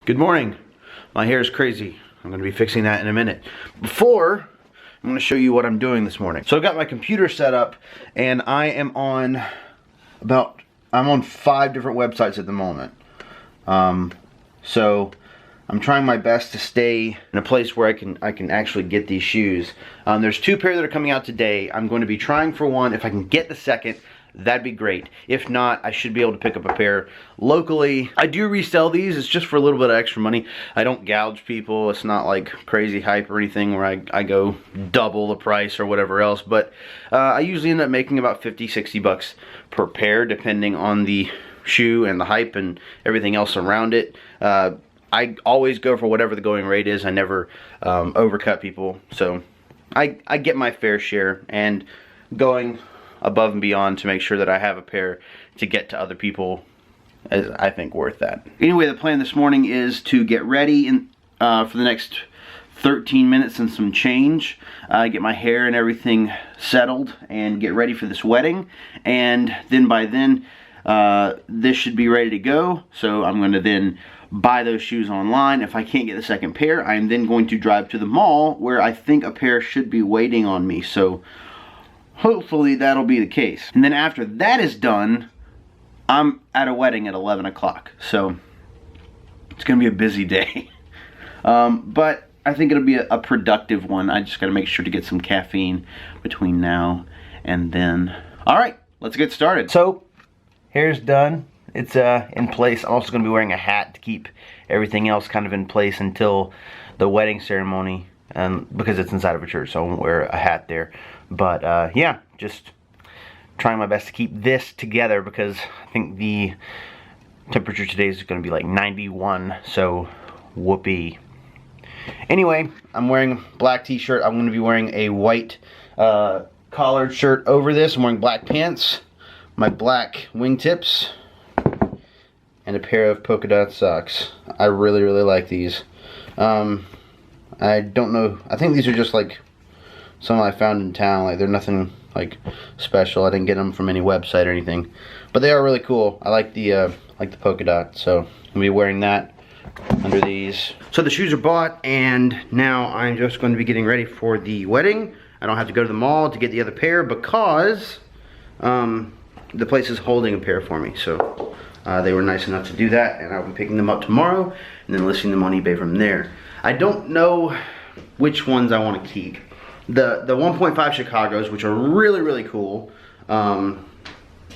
Good morning. My hair is crazy. I'm going to be fixing that in a minute. Before, I'm going to show you what I'm doing this morning. So I've got my computer set up and I am on I'm on 5 different websites at the moment. So I'm trying my best to stay in a place where I can actually get these shoes. There's 2 pairs that are coming out today. I'm going to be trying for one. If I can get the second, that'd be great. If not, I should be able to pick up a pair locally. I do resell these. It's just for a little bit of extra money. I don't gouge people. It's not like crazy hype or anything where I go double the price or whatever else. But I usually end up making about 50, 60 bucks per pair, depending on the shoe and the hype and everything else around it. I always go for whatever the going rate is. I never overcut people. So I get my fair share, and going above and beyond to make sure that I have a pair to get to other people is, I think, worth that. Anyway, the plan this morning is to get ready for the next 13 minutes and some change, get my hair and everything settled and get ready for this wedding, and then by then this should be ready to go. So I'm going to then buy those shoes online. If I can't get the second pair, I'm then going to drive to the mall where I think a pair should be waiting on me. So hopefully that'll be the case. And then after that is done, I'm at a wedding at 11 o'clock. So it's going to be a busy day. But I think it'll be a productive one. I just got to make sure to get some caffeine between now and then. All right, let's get started. So hair's done. It's in place. I'm also going to be wearing a hat to keep everything else kind of in place until the wedding ceremony. Because it's inside of a church, so I won't wear a hat there. But yeah, just trying my best to keep this together because I think the temperature today is going to be like 91, so whoopee. Anyway, I'm wearing a black t-shirt. I'm going to be wearing a white collared shirt over this. I'm wearing black pants, my black wingtips, and a pair of polka dot socks. I really, really like these. I don't know, I think these are just like some I found in town. Like, they're nothing like special. I didn't get them from any website or anything, but they are really cool. I like the polka dot, so I'm gonna be wearing that under these. So the shoes are bought, and now I'm just going to be getting ready for the wedding. I don't have to go to the mall to get the other pair because the place is holding a pair for me. So they were nice enough to do that, and I'll be picking them up tomorrow and then listing them on eBay from there. I don't know which ones I want to keep. The 1.5 Chicago's, which are really, really cool. I'll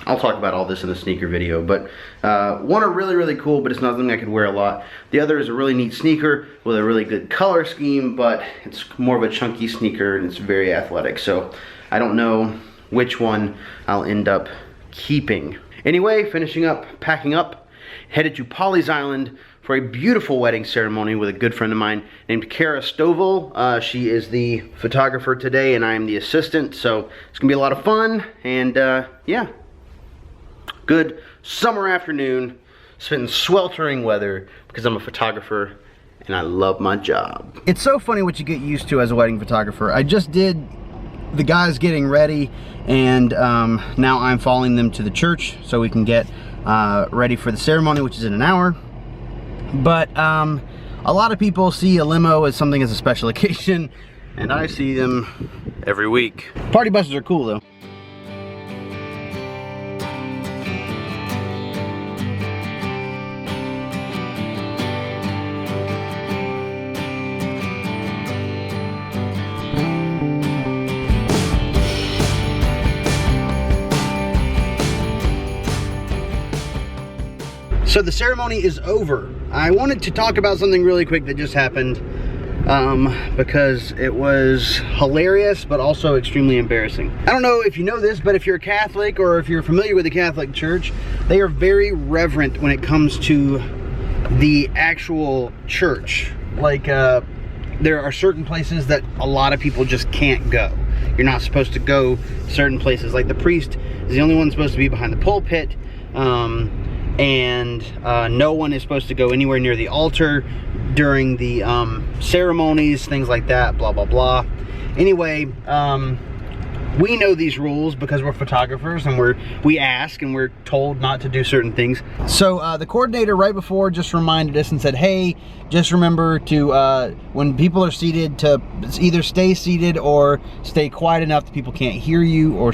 talk about all this in a sneaker video, but one are really, really cool, but it's not something I could wear a lot. The other is a really neat sneaker with a really good color scheme, but it's more of a chunky sneaker and it's very athletic. So I don't know which one I'll end up keeping. Anyway, finishing up, packing up, headed to Pawleys Island for a beautiful wedding ceremony with a good friend of mine named Kara Stovall. She is the photographer today and I am the assistant, so it's gonna be a lot of fun. And yeah, good summer afternoon spent in sweltering weather because I'm a photographer and I love my job. It's so funny what you get used to as a wedding photographer. I just did the guys getting ready, and now I'm following them to the church so we can get ready for the ceremony, which is in an hour. But a lot of people see a limo as something as a special occasion, and I see them every week. Party buses are cool though. So the ceremony is over. I wanted to talk about something really quick that just happened because it was hilarious but also extremely embarrassing. I don't know if you know this, but if you're a Catholic or if you're familiar with the Catholic Church, they are very reverent when it comes to the actual church. Like there are certain places that a lot of people just can't go. You're not supposed to go certain places. Like the priest is the only one supposed to be behind the pulpit. And no one is supposed to go anywhere near the altar during the ceremonies, things like that, blah, blah, blah. Anyway, we know these rules because we're photographers and we ask and we're told not to do certain things. So the coordinator right before just reminded us and said, hey, just remember to, when people are seated, to either stay seated or stay quiet enough that people can't hear you, or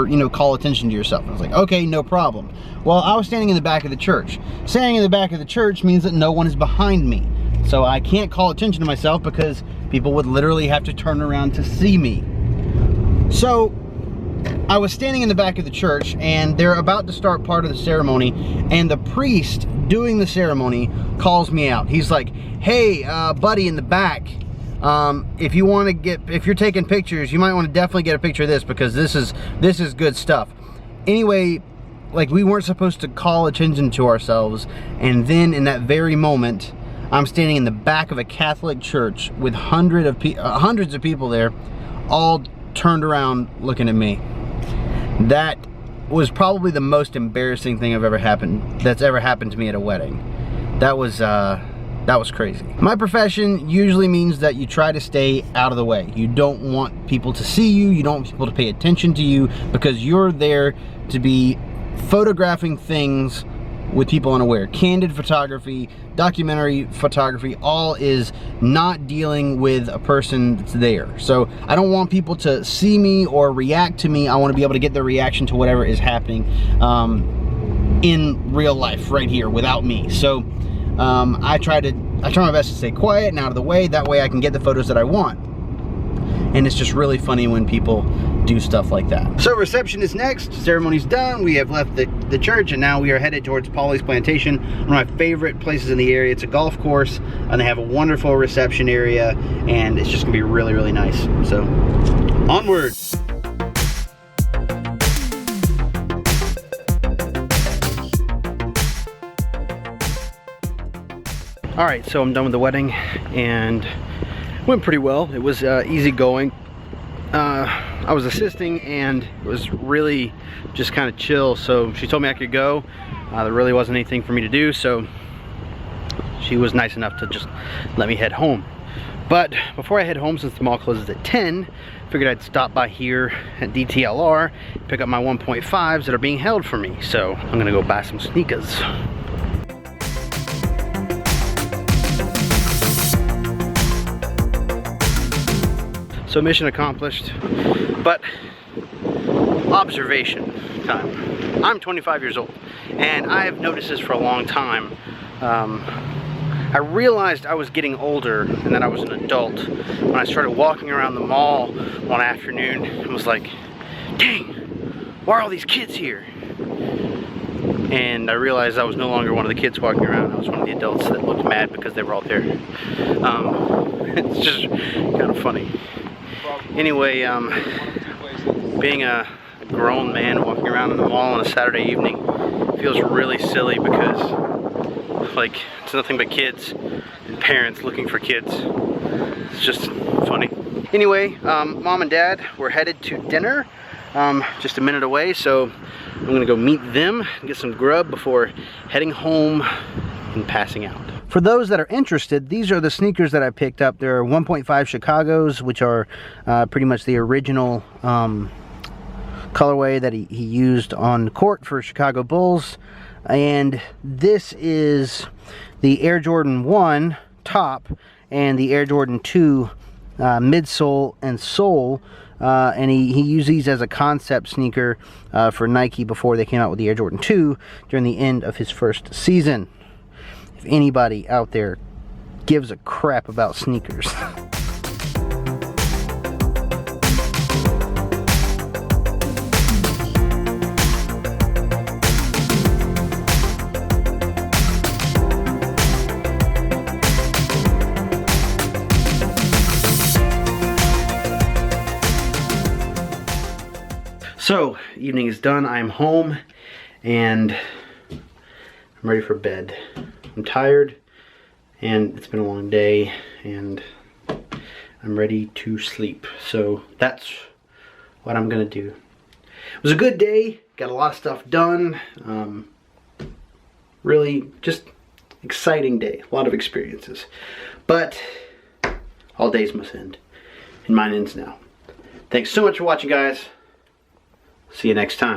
you know, call attention to yourself. I was like, okay, no problem. Well, I was standing in the back of the church. Standing in the back of the church means that no one is behind me. So I can't call attention to myself because people would literally have to turn around to see me. So I was standing in the back of the church and they're about to start part of the ceremony, and the priest doing the ceremony calls me out. He's like, hey, buddy in the back, if you're taking pictures, you might want to definitely get a picture of this because this is good stuff. Anyway, like, we weren't supposed to call attention to ourselves, and then in that very moment, I'm standing in the back of a Catholic church with hundreds of people there, all turned around looking at me. That was probably the most embarrassing thing that's ever happened to me at a wedding. That was crazy. My profession usually means that you try to stay out of the way. You don't want people to see you, you don't want people to pay attention to you, because you're there to be photographing things with people unaware. Candid photography, documentary photography, all is not dealing with a person that's there. So I don't want people to see me or react to me. I want to be able to get their reaction to whatever is happening in real life right here without me. So I try my best to stay quiet and out of the way. That way I can get the photos that I want. And it's just really funny when people do stuff like that. So reception is next, ceremony's done, we have left the church, and now we are headed towards Polly's Plantation, one of my favorite places in the area. It's a golf course, and they have a wonderful reception area, and it's just gonna be really, really nice. So, onward. All right, so I'm done with the wedding, and went pretty well. It was easy going. I was assisting and it was really just kind of chill, so she told me I could go. There really wasn't anything for me to do, so she was nice enough to just let me head home. But before I head home, since the mall closes at 10, figured I'd stop by here at DTLR, pick up my 1.5s that are being held for me. So I'm gonna go buy some sneakers. So mission accomplished, but observation time. I'm 25 years old, and I have noticed this for a long time. I realized I was getting older and that I was an adult when I started walking around the mall one afternoon and was like, dang, why are all these kids here? And I realized I was no longer one of the kids walking around. I was one of the adults that looked mad because they were all there. It's just kind of funny. Anyway, being a grown man walking around in the mall on a Saturday evening feels really silly because, like, it's nothing but kids and parents looking for kids. It's just funny. Anyway, Mom and Dad were headed to dinner just a minute away, so I'm gonna go meet them and get some grub before heading home and passing out. For those that are interested, these are the sneakers that I picked up. They're 1.5 Chicagos, which are pretty much the original colorway that he used on court for Chicago Bulls. And this is the Air Jordan 1 top and the Air Jordan 2 midsole and sole. And he used these as a concept sneaker for Nike before they came out with the Air Jordan 2 during the end of his first season. If anybody out there gives a crap about sneakers. So, evening is done. I am home and I'm ready for bed. I'm tired and it's been a long day and I'm ready to sleep. So that's what I'm gonna do. It was a good day, got a lot of stuff done. Really just exciting day, a lot of experiences. But all days must end and mine ends now. Thanks so much for watching, guys. See you next time.